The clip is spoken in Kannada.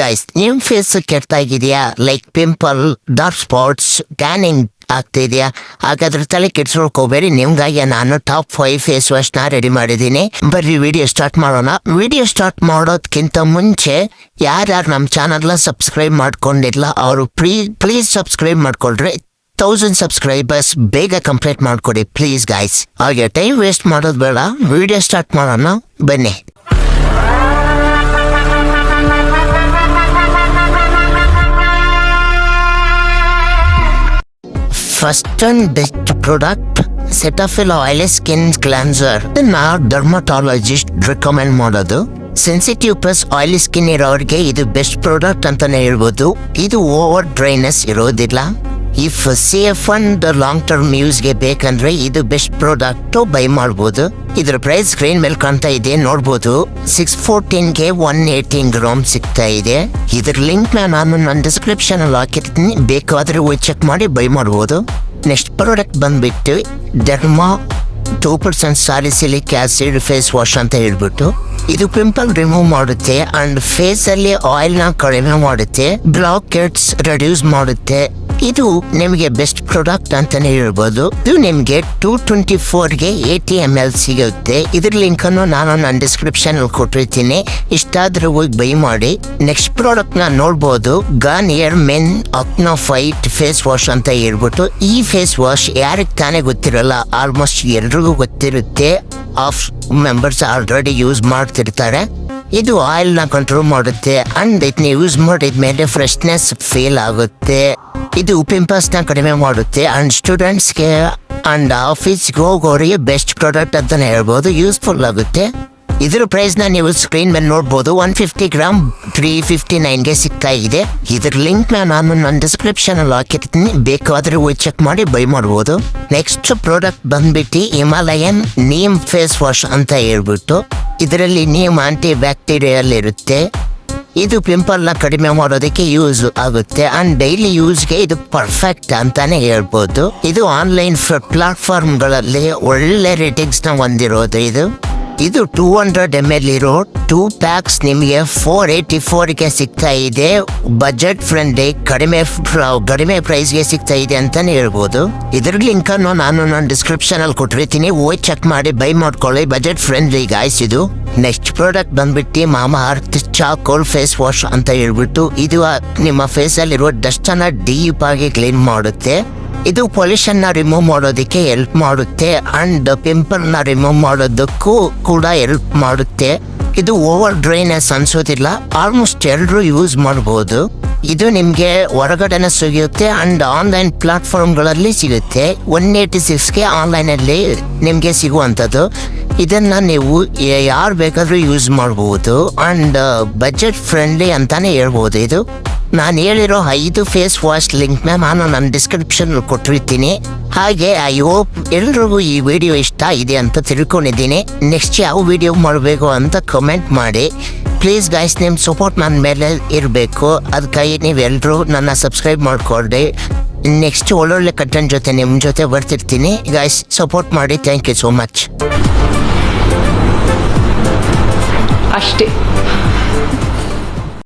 ಗೈಸ್, ನಿಮ್ ಫೇಸ್ ಕೆಟ್ಟಾಗಿದೆಯಾ? Like pimple, dark spots, tanning ಆಗ್ತಿದ್ಯಾ? ಹಾಗಾದ್ರೆ ತಲೆ ಕೆಡ್ಸ್ಕೊಳ್ಕೋಬೇಡಿ. ನಿಮ್ಗಾಗಿ ನಾನು ಟಾಪ್ 5 ಫೇಸ್ ವಾಶ್ ನ ರೆಡಿ ಮಾಡಿದ್ದೀನಿ. ಬರ್ರಿ ವಿಡಿಯೋ ಸ್ಟಾರ್ಟ್ ಮಾಡೋಣ. ವಿಡಿಯೋ ಸ್ಟಾರ್ಟ್ ಮಾಡೋದಕ್ಕಿಂತ ಮುಂಚೆ ಯಾರ್ಯಾರು ನಮ್ಮ ಚಾನಲ್ನ ಸಬ್ಸ್ಕ್ರೈಬ್ ಮಾಡ್ಕೊಂಡಿಲ್ಲ ಅವರು ಪ್ಲೀಸ್ ಸಬ್ಸ್ಕ್ರೈಬ್ ಮಾಡ್ಕೊಳ್ರಿ. 1000 ಸಬ್ಸ್ಕ್ರೈಬರ್ಸ್ ಬೇಗ ಕಂಪ್ಲೀಟ್ ಮಾಡ್ಕೊಡಿ ಪ್ಲೀಸ್ ಗೈಸ್. ಹಾಗೆ ಟೈಮ್ ವೇಸ್ಟ್ ಮಾಡೋದು ಬೇಡ, ವಿಡಿಯೋ ಸ್ಟಾರ್ಟ್ ಮಾಡೋಣ ಬನ್ನಿ. First and best product Cetaphil oil skin cleanser. ಇದನ್ನ ಡರ್ಮಟಾಲಜಿಸ್ಟ್ ರಿಕಮೆಂಡ್ ಮಾಡೋದು. ಸೆನ್ಸಿಟಿವ್ ಪ್ಲಸ್ ಆಯಿಲಿ ಸ್ಕಿನ್ ಇರೋರಿಗೆ ಇದು ಬೆಸ್ಟ್ ಪ್ರಾಡಕ್ಟ್ ಅಂತಾನೆ ಹೇಳ್ಬೋದು. ಇದು ಓವರ್ ಡ್ರೈನೆಸ್ ಇರೋದಿಲ್ಲ. If safe and long term ಯೂಸ್ಗೆ ಬೇಕಂದ್ರೆ ಇದು ಬೆಸ್ಟ್ ಪ್ರಾಡಕ್ಟ್ ಬೈ ಮಾಡ್ಬೋದು. ಇದ್ರ ಪ್ರೈಸ್ ಸ್ಕ್ರೀನ್ ಮೇಲೆ ಕಾಣ್ತಾ ಇದೆ, ನೋಡ್ಬೋದು. 614ಗೆ 118 ಗ್ರಾಮ್ ಸಿಗ್ತಾ ಇದೆ. ಇದ್ರ ಲಿಂಕ್ ನಾನು ನನ್ನ ಡಿಸ್ಕ್ರಿಪ್ಷನ್ ಅಲ್ಲಿ ಹಾಕಿರ್ತೀನಿ, ಬೇಕಾದ್ರೆ ಹೋಗಿ ಚೆಕ್ ಮಾಡಿ ಬೈ ಮಾಡ್ಬೋದು. ನೆಕ್ಸ್ಟ್ ಪ್ರಾಡಕ್ಟ್ ಬಂದ್ಬಿಟ್ಟು ಡೆರ್ಮಾ 2% ಸಾಲಿಸಿಲಿಕ್ ಆಸಿಡ್ ಫೇಸ್ ವಾಶ್ ಅಂತ ಹೇಳ್ಬಿಟ್ಟು ಇದು ಪಿಂಪಲ್ ರಿಮೂವ್ ಮಾಡುತ್ತೆ ಅಂಡ್ ಫೇಸ್ ಅಲ್ಲಿ ಆಯಿಲ್ ನ ಕಡಿಮೆ ಮಾಡುತ್ತೆ, ಬ್ಲಾಕ್ ಹೆಡ್ಸ್ ರೆಡ್ಯೂಸ್ ಮಾಡುತ್ತೆ. ಇದು ನಿಮಗೆ ಬೆಸ್ಟ್ ಪ್ರಾಡಕ್ಟ್ ಅಂತಾನೆ ಹೇಳ್ಬೋದು. ಇದು ನಿಮ್ಗೆ 224ಗೆ 80 ml ಸಿಗುತ್ತೆ. ಇದ್ರ ಲಿಂಕ್ ಅನ್ನು ನಾನು ನನ್ನ ಡಿಸ್ಕ್ರಿಪ್ಷನ್ ಅಲ್ಲಿ ಕೊಟ್ಟಿರ್ತೀನಿ, ಇಷ್ಟಾದ್ರೂ ಹೋಗಿ ಬೈ ಮಾಡಿ. ನೆಕ್ಸ್ಟ್ ಪ್ರಾಡಕ್ಟ್ ನ ನೋಡ್ಬೋದು, Garnier men AcnoFight face wash ಅಂತ ಹೇಳ್ಬಿಟ್ಟು. ಈ ಫೇಸ್ ವಾಶ್ ಯಾರಿಗೆ ತಾನೇ ಗೊತ್ತಿರಲ್ಲ, ಆಲ್ಮೋಸ್ಟ್ ಎಲ್ರಿಗೂ ಗೊತ್ತಿರುತ್ತೆ. ಆಫ್ ಮೆಂಬರ್ಸ್ ಆಲ್ರೆಡಿ ಯೂಸ್ ಮಾಡ್ತಿರ್ತಾರೆ. ಇದು ಆಯಿಲ್ ನ ಕಂಟ್ರೋಲ್ ಮಾಡುತ್ತೆ ಅಂಡ್ ಇದನ್ನ ಯೂಸ್ ಮಾಡಿದ್ಮೇಲೆ ಫ್ರೆಶ್ನೆಸ್ ಫೀಲ್ ಆಗುತ್ತೆ. ಇದು ಪಿಂಪಲ್ಸ್ ನ ಕಡಿಮೆ ಮಾಡುತ್ತೆ ಅಂಡ್ ಸ್ಟೂಡೆಂಟ್ಸ್ಗೆ ಅಂಡ್ ಆಫೀಸ್ಗೆ ಹೋಗೋರಿಗೆ ಬೆಸ್ಟ್ ಪ್ರಾಡಕ್ಟ್ ಅಂತಾನೆ ಹೇಳ್ಬೋದು, ಯೂಸ್ಫುಲ್ ಆಗುತ್ತೆ. ಇದ್ರ ಪ್ರೈಸ್ ನ ನೀವು ಸ್ಕ್ರೀನ್ ಮೇಲೆ ನೋಡ್ಬೋದು. 150 ಗ್ರಾಮ್ 359ಗೆ ಸಿಗ್ತಾ ಇದೆ. ಇದ್ರ ಲಿಂಕ್ ನಾನು ನನ್ನ ಡಿಸ್ಕ್ರಿಪ್ಷನ್ ಅಲ್ಲಿ ಹಾಕಿರ್ತೀನಿ, ಬೇಕಾದ್ರೆ ಹೋಗಿ ಚೆಕ್ ಮಾಡಿ ಬೈ ಮಾಡ್ಬೋದು. ನೆಕ್ಸ್ಟ್ ಪ್ರಾಡಕ್ಟ್ ಬಂದ್ಬಿಟ್ಟು ಹಿಮಾಲಯನ್ ನೀಮ್ ಫೇಸ್ ವಾಶ್ ಅಂತ ಹೇಳ್ಬಿಟ್ಟು. ಇದರಲ್ಲಿ ನೀಮ್ ಆಂಟಿ ಬ್ಯಾಕ್ಟೀರಿಯಲ್ ಇರುತ್ತೆ. ಇದು ಪಿಂಪಲ್ ನ ಕಡಿಮೆ ಮಾಡೋದಕ್ಕೆ ಯೂಸ್ ಆಗುತ್ತೆ ಅಂಡ್ ಡೈಲಿ ಯೂಸ್ಗೆ ಇದು ಪರ್ಫೆಕ್ಟ್ ಅಂತಾನೆ ಹೇಳ್ಬೋದು. ಇದು ಆನ್ಲೈನ್ ಪ್ಲಾಟ್ಫಾರ್ಮ್ ಗಳಲ್ಲಿ ಒಳ್ಳೆ ರೇಟಿಂಗ್ಸ್ ನ ಹೊಂದಿರೋದು. ಇದು 200 ml ಇರೋ 2 ಪ್ಯಾಕ್ಸ್ ನಿಮಗೆ 484ಗೆ ಸಿಗ್ತಾ ಇದೆ. ಬಜೆಟ್ ಫ್ರೆಂಡ್ಲಿ, ಕಡಿಮೆ ಪ್ರೈಸ್ಗೆ ಸಿಗ್ತಾ ಇದೆ ಅಂತಾನೆ ಹೇಳ್ಬೋದು. ಇದ್ರ ಲಿಂಕ್ ಅನ್ನು ನಾನು ನನ್ನ ಡಿಸ್ಕ್ರಿಪ್ಷನ್ ಅಲ್ಲಿ ಕೊಟ್ಟಿರ್ತೀನಿ, ಹೋಗಿ ಚೆಕ್ ಮಾಡಿ ಬೈ ಮಾಡ್ಕೊಳ್ಳಿ. ಬಜೆಟ್ ಫ್ರೆಂಡ್ಲಿ ಗಾಯ್ಸ್ ಇದು. ನೆಕ್ಸ್ಟ್ ಪ್ರಾಡಕ್ಟ್ ಬಂದ್ಬಿಟ್ಟು ಮಾಮಾ ಅರ್ತ್ ಚಾಕೋಲ್ ಫೇಸ್ ವಾಶ್ ಅಂತ ಹೇಳ್ಬಿಟ್ಟು. ಇದು ನಿಮ್ಮ ಫೇಸ್ ಅಲ್ಲಿರೋ ಡಸ್ಟ್ ಅನ್ನ ಡೀಪ್ ಆಗಿ ಕ್ಲೀನ್ ಮಾಡುತ್ತೆ. ಇದು ಪೊಲ್ಯೂಷನ್ ನ ರಿಮೂವ್ ಮಾಡೋದಕ್ಕೆ ಹೆಲ್ಪ್ ಮಾಡುತ್ತೆ ಅಂಡ್ ಪಿಂಪಲ್ ನ ರಿಮೂವ್ ಮಾಡೋದಕ್ಕೂ ಕೂಡ ಹೆಲ್ಪ್ ಮಾಡುತ್ತೆ. ಇದು ಓವರ್ ಡ್ರೈನೆಸ್ ಅನ್ಸೋದಿಲ್ಲ, ಆಲ್ಮೋಸ್ಟ್ ಎಲ್ಲರೂ ಯೂಸ್ ಮಾಡಬಹುದು. ಇದು ನಿಮ್ಗೆ ಹೊರಗಡೆನೆ ಸಿಗುತ್ತೆ ಅಂಡ್ ಆನ್ಲೈನ್ ಪ್ಲಾಟ್ಫಾರ್ಮ್ ಗಳಲ್ಲಿ ಸಿಗುತ್ತೆ. 186ಗೆ ಆನ್ಲೈನ್ ಅಲ್ಲಿ ನಿಮ್ಗೆ ಸಿಗುವಂಥದ್ದು. ಇದನ್ನ ನೀವು ಯಾರು ಬೇಕಾದ್ರೂ ಯೂಸ್ ಮಾಡಬಹುದು ಅಂಡ್ ಬಜೆಟ್ ಫ್ರೆಂಡ್ಲಿ ಅಂತಾನೆ ಹೇಳ್ಬೋದು. ಇದು ನಾನು ಹೇಳಿರೋ 5 ಫೇಸ್ ವಾಶ್ ಲಿಂಕ್ ನಾನು ನನ್ನ ಡಿಸ್ಕ್ರಿಪ್ಷನ್ ಕೊಟ್ಟಿರ್ತೀನಿ. ಹಾಗೆ ಐ ಹೋಪ್ ಎಲ್ರಿಗೂ ಈ ವಿಡಿಯೋ ಇಷ್ಟ ಇದೆ ಅಂತ ತಿಳ್ಕೊಂಡಿದ್ದೀನಿ. ನೆಕ್ಸ್ಟ್ ಯಾವ ವಿಡಿಯೋ ಮಾಡಬೇಕು ಅಂತ ಕಮೆಂಟ್ ಮಾಡಿ ಪ್ಲೀಸ್ ಗೈಸ್. ನಿಮ್ಮ ಸಪೋರ್ಟ್ ನನ್ನ ಮೇಲೆ ಇರಬೇಕು, ಅದಕ್ಕಾಗಿ ನೀವೆಲ್ಲರೂ ನನ್ನ ಸಬ್ಸ್ಕ್ರೈಬ್ ಮಾಡ್ಕೊಳ್ರಿ. ನೆಕ್ಸ್ಟ್ ಒಳ್ಳೊಳ್ಳೆ ಕಂಟೆಂಟ್ ಜೊತೆ ನಿಮ್ಮ ಜೊತೆ ಬರ್ತಿರ್ತೀನಿ ಗೈಸ್. ಸಪೋರ್ಟ್ ಮಾಡಿ. Thank you so much. ಅಷ್ಟೇ.